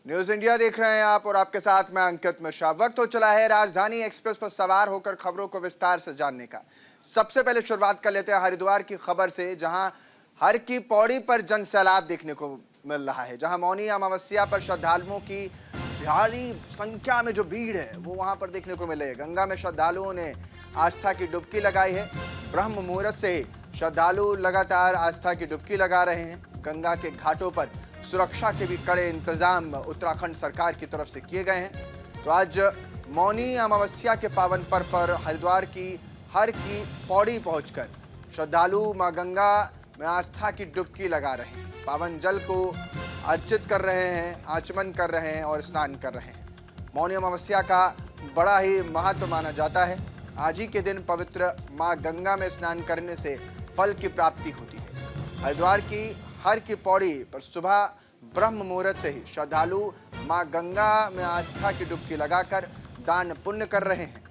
News India देख रहे हैं आप और आपके साथ मैं अंकित मिश्रा। वक्त हो चला है राजधानी एक्सप्रेस पर सवार होकर खबरों को विस्तार से जानने का। सबसे पहले शुरुआत कर लेते हैं हरिद्वार की खबर से, जहां हर की पौड़ी पर जन सैलाब देखने को मिल रहा है। जहां मौनी अमावस्या पर श्रद्धालुओं की भारी संख्या में जो भीड़ है वो वहां पर देखने को मिले। गंगा में श्रद्धालुओं ने आस्था की डुबकी लगाई है। ब्रह्म मुहूर्त से ही श्रद्धालु लगातार आस्था की डुबकी लगा रहे हैं। गंगा के घाटों पर सुरक्षा के भी कड़े इंतजाम उत्तराखंड सरकार की तरफ से किए गए हैं। तो आज मौनी अमावस्या के पावन पर्व पर हरिद्वार की हर की पौड़ी पहुंचकर श्रद्धालु मां गंगा में आस्था की डुबकी लगा रहे हैं। पावन जल को अर्चित कर रहे हैं, आचमन कर रहे हैं और स्नान कर रहे हैं। मौनी अमावस्या का बड़ा ही महत्व माना जाता है। आज ही के दिन पवित्र मां गंगा में स्नान करने से फल की प्राप्ति होती है। हरिद्वार की हर की पौड़ी पर सुबह ब्रह्म मुहूर्त से ही श्रद्धालु मां गंगा में आस्था की डुबकी लगाकर दान पुण्य कर रहे हैं।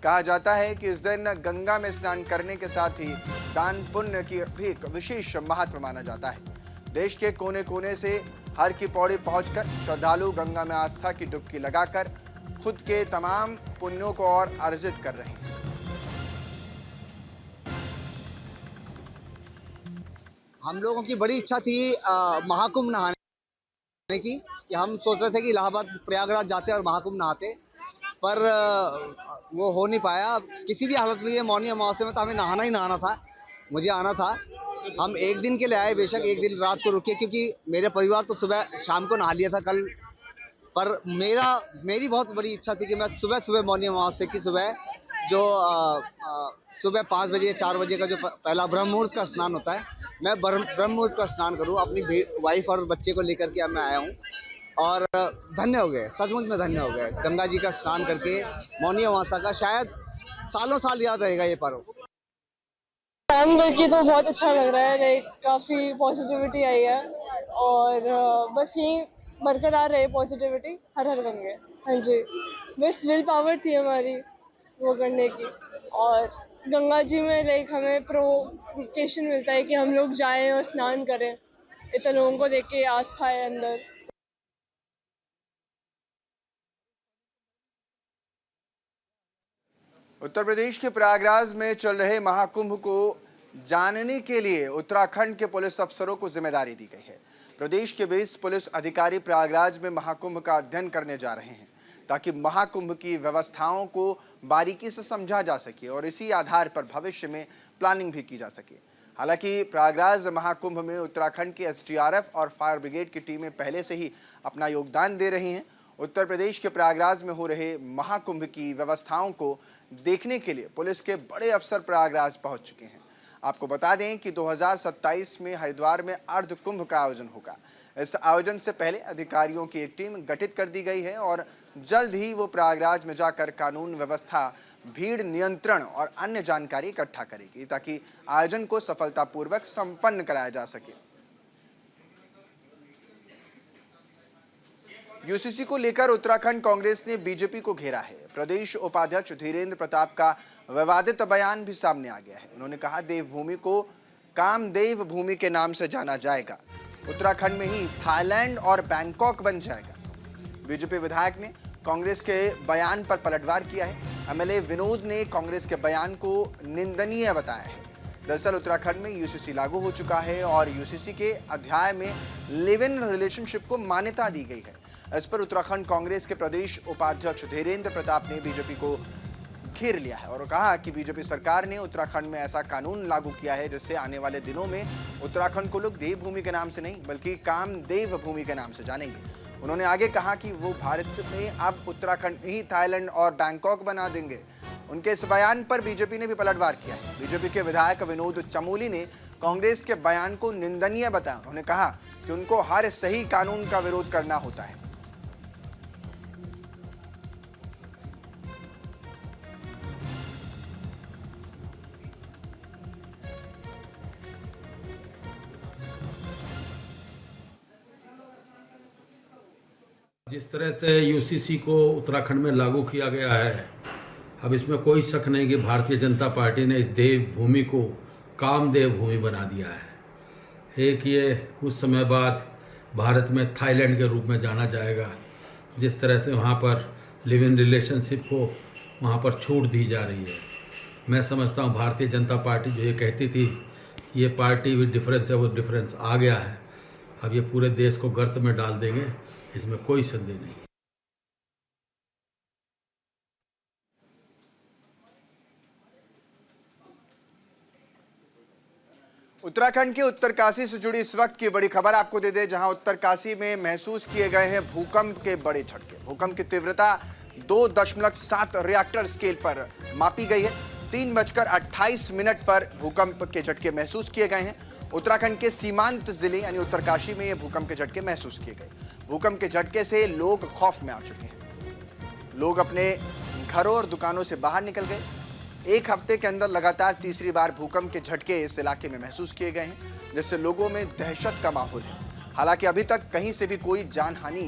कहा जाता है कि इस दिन गंगा में स्नान करने के साथ ही दान पुण्य की भी विशेष महत्व माना जाता है। देश के कोने कोने से हर की पौड़ी पहुंचकर श्रद्धालु गंगा में आस्था की डुबकी लगाकर खुद के तमाम पुण्यों को और अर्जित कर रहे हैं। हम लोगों की बड़ी इच्छा थी महाकुंभ नहाने की, कि हम सोच रहे थे कि इलाहाबाद प्रयागराज जाते और महाकुंभ नहाते, पर वो हो नहीं पाया। किसी भी हालत में ये मौनी अमावस्या में तो हमें नहाना ही नहाना था, मुझे आना था। हम एक दिन के लिए आए, बेशक एक दिन रात को रुके, क्योंकि मेरे परिवार तो सुबह शाम को नहा लिया था कल। पर मेरी बहुत बड़ी इच्छा थी कि मैं सुबह मौनी अमावस्या की सुबह जो सुबह 5 बजे 4 बजे का जो पहला ब्रह्म मुहूर्त का स्नान होता है, मैं ब्रह्म मुहूर्त का स्नान करूं। अपनी वाइफ और बच्चे को लेकर के अब मैं आया हूं और धन्य हो गए, सचमुच में धन्य हो गए गंगा जी का स्नान करके। मौनी अमावस्या का शायद सालों साल याद रहेगा ये पर्व। काम करके तो बहुत अच्छा लग रहा है, लाइक काफ़ी पॉजिटिविटी आई है और बस यही बरकरार रहे पॉजिटिविटी। हर हर गंगे। हाँ जी, बस विल पावर थी हमारी वो करने की, और गंगा जी में लाइक हमें प्रोवोकेशन मिलता है कि हम लोग जाएं और स्नान करें। इतने लोगों को देख के आस्था है अंदर। उत्तर प्रदेश के प्रयागराज में चल रहे महाकुंभ को जानने के लिए उत्तराखंड के पुलिस अफसरों को जिम्मेदारी दी गई है। प्रदेश के 20 पुलिस अधिकारी प्रयागराज में महाकुंभ का अध्ययन करने जा रहे हैं, ताकि महाकुंभ की व्यवस्थाओं को बारीकी से समझा जा सके और इसी आधार पर भविष्य में प्लानिंग भी की जा सके। हालांकि प्रयागराज महाकुंभ में उत्तराखंड की एसडीआरएफ और फायर ब्रिगेड की टीमें पहले से ही अपना योगदान दे रही हैं। उत्तर प्रदेश के प्रयागराज में हो रहे महाकुंभ की व्यवस्थाओं को देखने के लिए पुलिस के बड़े अफसर प्रयागराज पहुंच चुके हैं। आपको बता दें कि 2027 में हरिद्वार में अर्ध कुंभ का आयोजन होगा। इस आयोजन से पहले अधिकारियों की एक टीम गठित कर दी गई है और जल्द ही वो प्रयागराज में जाकर कानून व्यवस्था, भीड़ नियंत्रण और अन्य जानकारी इकट्ठा करेगी, ताकि आयोजन को सफलतापूर्वक संपन्न कराया जा सके। यूसीसी को लेकर उत्तराखंड कांग्रेस ने बीजेपी को घेरा है। प्रदेश उपाध्यक्ष धीरेन्द्र प्रताप का विवादित बयान भी सामने आ गया है। उन्होंने कहा, देवभूमि को कामदेव भूमि के नाम से जाना जाएगा। उत्तराखंड में ही थाईलैंड और बैंकॉक बन जाएगा। बीजेपी विधायक ने कांग्रेस के बयान पर पलटवार किया है। एमएलए विनोद ने कांग्रेस के बयान को निंदनीय बताया है। दरअसल उत्तराखंड में यूसीसी लागू हो चुका है और यूसीसी के अध्याय में लिव इन रिलेशनशिप को मान्यता दी गई है। इस पर उत्तराखंड कांग्रेस के प्रदेश उपाध्यक्ष धीरेन्द्र प्रताप ने बीजेपी को घेर लिया है और कहा कि बीजेपी सरकार ने उत्तराखंड में ऐसा कानून लागू किया है जिससे आने वाले दिनों में उत्तराखंड को लोग देवभूमि के नाम से नहीं बल्कि कामदेव भूमि के नाम से जानेंगे। उन्होंने आगे कहा कि वो भारत में अब उत्तराखंड ही थाईलैंड और बैंकॉक बना देंगे। उनके इस बयान पर बीजेपी ने भी पलटवार किया है। बीजेपी के विधायक विनोद चमोली ने कांग्रेस के बयान को निंदनीय बताया। उन्होंने कहा कि उनको हर सही कानून का विरोध करना होता है। जिस तरह से यूसीसी को उत्तराखंड में लागू किया गया है, अब इसमें कोई शक नहीं कि भारतीय जनता पार्टी ने इस देवभूमि को कामदेव भूमि बना दिया है। एक ये कुछ समय बाद भारत में थाईलैंड के रूप में जाना जाएगा। जिस तरह से वहाँ पर लिव इन रिलेशनशिप को वहाँ पर छूट दी जा रही है। मैं समझता हूँ भारतीय जनता पार्टी जो ये कहती थी ये पार्टी विद डिफरेंस है, वो डिफरेंस आ गया है। अब ये पूरे देश को गर्त में डाल देंगे, इसमें कोई संदेह नहीं। उत्तराखंड के उत्तरकाशी से जुड़ी इस वक्त की बड़ी खबर आपको दे दें, जहां उत्तरकाशी में महसूस किए गए हैं भूकंप के बड़े झटके। भूकंप की तीव्रता 2.7 रिएक्टर स्केल पर मापी गई है। 3:28 पर भूकंप के झटके महसूस किए गए हैं। उत्तराखंड के सीमांत जिले यानी उत्तरकाशी में ये भूकंप के झटके महसूस किए गए। भूकंप के झटके से लोग खौफ में आ चुके हैं। लोग अपने घरों और दुकानों से बाहर निकल गए। एक हफ्ते के अंदर लगातार तीसरी बार भूकंप के झटके इस इलाके में महसूस किए गए हैं, जिससे लोगों में दहशत का माहौल है। हालांकि अभी तक कहीं से भी कोई जनहानि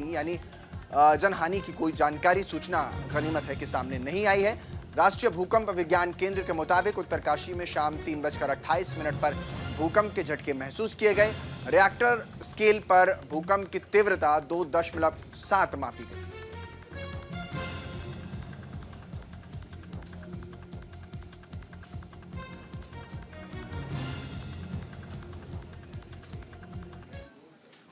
की कोई जानकारी, सूचना गनीमत है कि सामने नहीं आई है। राष्ट्रीय भूकंप विज्ञान केंद्र के मुताबिक उत्तरकाशी में शाम 3:28 पर भूकंप के झटके महसूस किए गए। रिएक्टर स्केल पर भूकंप की तीव्रता 2.7 मापी गई।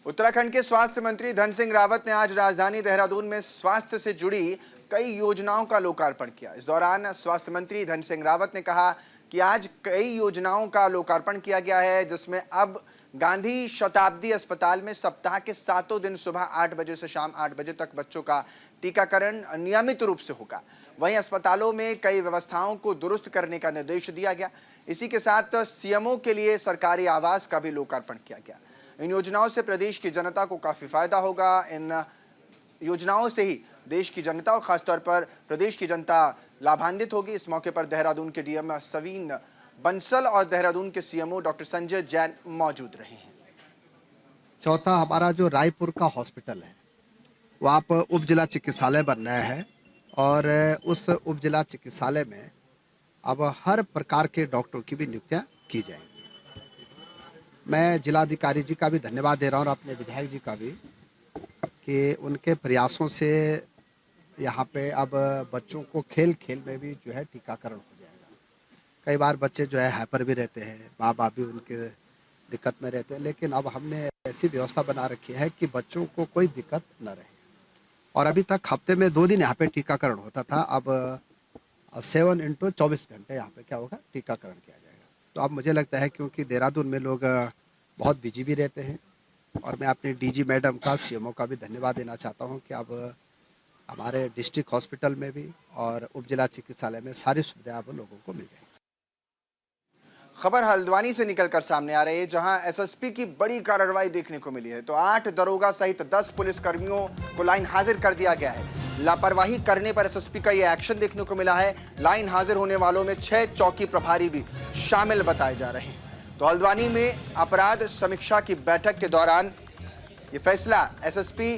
उत्तराखंड के स्वास्थ्य मंत्री धन सिंह रावत ने आज राजधानी देहरादून में स्वास्थ्य से जुड़ी कई योजनाओं का लोकार्पण किया। इस दौरान स्वास्थ्य मंत्री धन सिंह रावत ने कहा कि आज कई योजनाओं का लोकार्पण किया गया है, जिसमें अब गांधी शताब्दी अस्पताल में सप्ताह के 7 दिन सुबह 8 बजे से शाम 8 बजे तक बच्चों का टीकाकरण नियमित रूप से होगा। वहीं अस्पतालों में कई व्यवस्थाओं को दुरुस्त करने का निर्देश दिया गया। इसी के साथ सीएमओ के लिए सरकारी आवास का भी लोकार्पण किया गया। इन योजनाओं से प्रदेश की जनता को काफ़ी फायदा होगा। इन योजनाओं से ही देश की जनता और खासतौर पर प्रदेश की जनता लाभान्वित होगी। इस मौके पर देहरादून के डीएम सवीन बंसल और देहरादून के सीएमओ डॉक्टर संजय जैन मौजूद रहे हैं। चौथा, हमारा जो रायपुर का हॉस्पिटल है वहाँ पर उप जिला चिकित्सालय बन रहा है और उस उप जिला चिकित्सालय में अब हर प्रकार के डॉक्टरों की भी नियुक्तियाँ की जाएंगी। मैं जिलाधिकारी जी का भी धन्यवाद दे रहा हूँ और अपने विधायक जी का भी कि उनके प्रयासों से यहाँ पे अब बच्चों को खेल खेल में भी जो है टीकाकरण हो जाएगा। कई बार बच्चे जो है हाइपर भी रहते हैं, माँ बाप भी उनके दिक्कत में रहते हैं, लेकिन अब हमने ऐसी व्यवस्था बना रखी है कि बच्चों को कोई दिक्कत न रहे। और अभी तक हफ्ते में 2 दिन यहाँ पे टीकाकरण होता था, अब 7x24 घंटे यहाँ पे क्या होगा, टीकाकरण किया जाएगा। तो अब मुझे लगता है क्योंकि देहरादून में लोग बहुत बिजी भी रहते हैं और मैं अपनी डीजी मैडम का, सीएमओ का भी धन्यवाद देना चाहता हूँ कि अब हमारे डिस्ट्रिक्ट हॉस्पिटल में भी और उप जिला चिकित्सालय में सारी सुविधाएं अब लोगों को मिल जाएगी। खबर हल्द्वानी से निकलकर सामने आ रही है, जहां एसएसपी की बड़ी कार्रवाई देखने को मिली है। तो 8 दरोगा सहित 10 पुलिसकर्मियों को लाइन हाजिर कर दिया गया है। लापरवाही करने पर एसएसपी का यह एक्शन देखने को मिला है। लाइन हाजिर होने वालों में 6 चौकी प्रभारी भी शामिल बताए जा रहे हैं। तो हल्द्वानी में अपराध समीक्षा की बैठक के दौरान ये फैसला एसएसपी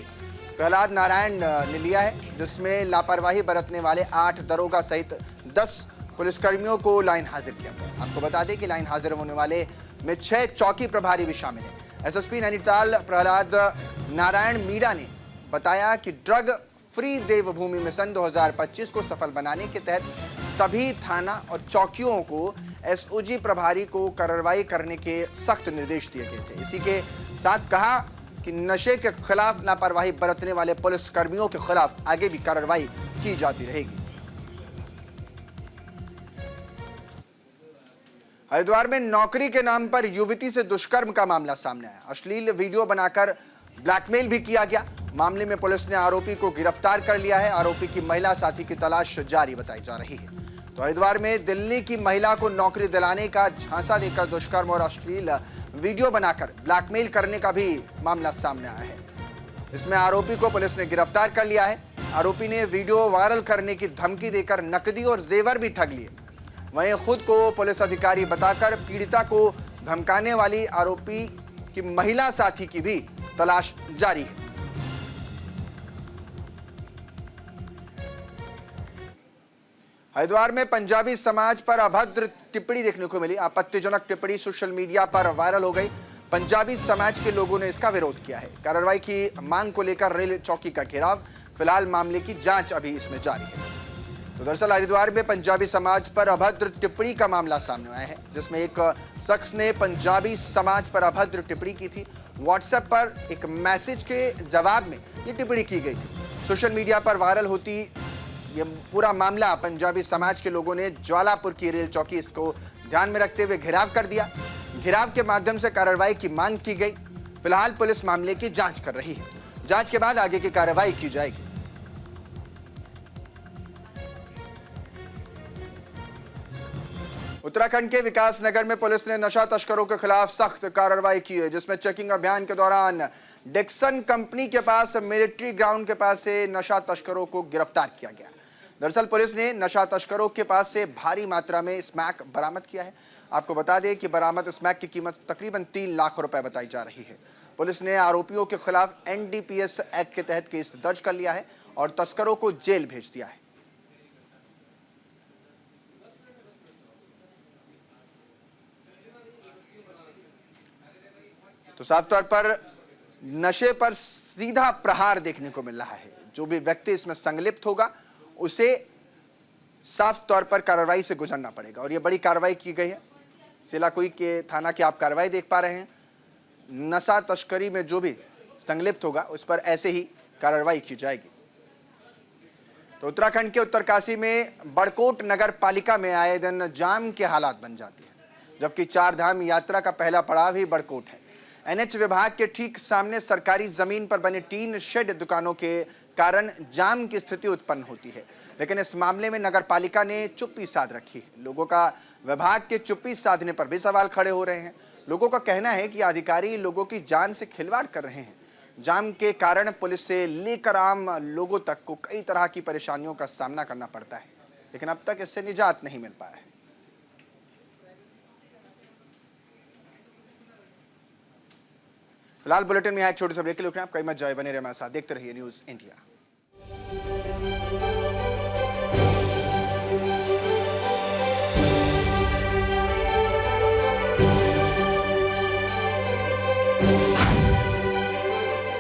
प्रहलाद नारायण ने लिया है, जिसमें लापरवाही बरतने वाले 8 दरोगा सहित 10 पुलिसकर्मियों को लाइन हाजिर किया गया। आपको बता दें कि लाइन हाजिर होने वाले में 6 चौकी प्रभारी भी शामिल हैं। एसएसपी नैनीताल प्रहलाद नारायण मीणा ने बताया कि ड्रग फ्री देवभूमि मिशन 2025 को सफल बनाने के तहत सभी थाना और चौकियों को एसओजी प्रभारी को कार्रवाई करने के सख्त निर्देश दिए गए थे। इसी के साथ कहा कि नशे के खिलाफ लापरवाही बरतने वाले पुलिसकर्मियों के खिलाफ आगे भी कार्रवाई की जाती रहेगी। हरिद्वार में नौकरी के नाम पर युवती से दुष्कर्म का मामला सामने आया। अश्लील वीडियो बनाकर ब्लैकमेल भी किया गया। मामले में पुलिस ने आरोपी को गिरफ्तार कर लिया है। आरोपी की महिला साथी की तलाश जारी बताई जा रही है। तो हरिद्वार में दिल्ली की महिला को नौकरी दिलाने का झांसा देकर दुष्कर्म और अश्लील वीडियो बनाकर ब्लैकमेल करने का भी मामला सामने आया है। इसमें आरोपी को पुलिस ने गिरफ्तार कर लिया है। आरोपी ने वीडियो वायरल करने की धमकी देकर नकदी और जेवर भी ठग लिए। वहीं खुद को पुलिस अधिकारी बताकर पीड़िता को धमकाने वाली आरोपी की महिला साथी की भी तलाश जारी है। हरिद्वार में पंजाबी समाज पर अभद्र टिप्पणी देखने को मिली। आपत्तिजनक टिप्पणी सोशल मीडिया पर वायरल हो गई। पंजाबी समाज के लोगों ने इसका विरोध किया है। कार्रवाई की मांग को लेकर रेल चौकी का घेराव। फिलहाल मामले की जांच अभी इसमें जारी है। तो दरअसल हरिद्वार में पंजाबी समाज पर अभद्र टिप्पणी का मामला सामने आया है, जिसमें एक शख्स ने पंजाबी समाज पर अभद्र टिप्पणी की थी। व्हाट्सएप पर एक मैसेज के जवाब में ये टिप्पणी की गई थी। सोशल मीडिया पर वायरल होती ये पूरा मामला पंजाबी समाज के लोगों ने ज्वालापुर की रेल चौकी इसको ध्यान में रखते हुए घेराव कर दिया। घेराव के माध्यम से कार्रवाई की मांग की गई। फिलहाल पुलिस मामले की जांच कर रही है। जांच के बाद आगे की कार्रवाई की जाएगी। उत्तराखंड के विकास नगर में पुलिस ने नशा तस्करों के खिलाफ सख्त कार्रवाई की है, जिसमें चेकिंग अभियान के दौरान डिक्सन कंपनी के पास मिलिट्री ग्राउंड के पास से नशा तस्करों को गिरफ्तार किया गया। दरअसल पुलिस ने नशा तस्करों के पास से भारी मात्रा में स्मैक बरामद किया है। आपको बता दें कि बरामद स्मैक की कीमत तकरीबन 3 लाख रुपए बताई जा रही है। पुलिस ने आरोपियों के खिलाफ NDPS एक्ट के तहत केस दर्ज कर लिया है और तस्करों को जेल भेज दिया है। तो साफ तौर पर नशे पर सीधा प्रहार देखने को मिल रहा है। जो भी व्यक्ति इसमें संलिप्त होगा उसे साफ तौर पर कार्रवाई से गुजरना पड़ेगा और यह बड़ी कार्रवाई की गई है। सिलाकुई के थाना की आप कार्रवाई देख पा रहे हैं। नशा तस्करी में जो भी संलिप्त होगा उस पर ऐसे ही कार्रवाई की जाएगी। तो उत्तराखंड के उत्तरकाशी में बड़कोट नगर पालिका में आए दिन जाम के हालात बन जाते हैं, जबकि 4 धाम यात्रा का पहला पड़ाव ही बड़कोट है। NH विभाग के ठीक सामने सरकारी जमीन पर बने टीन शेड दुकानों के कारण जाम की स्थिति उत्पन्न होती है, लेकिन इस मामले में नगर पालिका ने चुप्पी साध रखी है। लोगों का विभाग के चुप्पी साधने पर भी सवाल खड़े हो रहे हैं। लोगों का कहना है कि अधिकारी लोगों की जान से खिलवाड़ कर रहे हैं। जाम के कारण पुलिस से लेकर आम लोगों तक को कई तरह की परेशानियों का सामना करना पड़ता है, लेकिन अब तक इससे निजात नहीं मिल पाया है। फिलहाल बुलेटिन में एक छोटे से ब्रेक के लिए आप कई मत जाए, बने रहे हमारे साथ, देखते रहिए न्यूज़ इंडिया।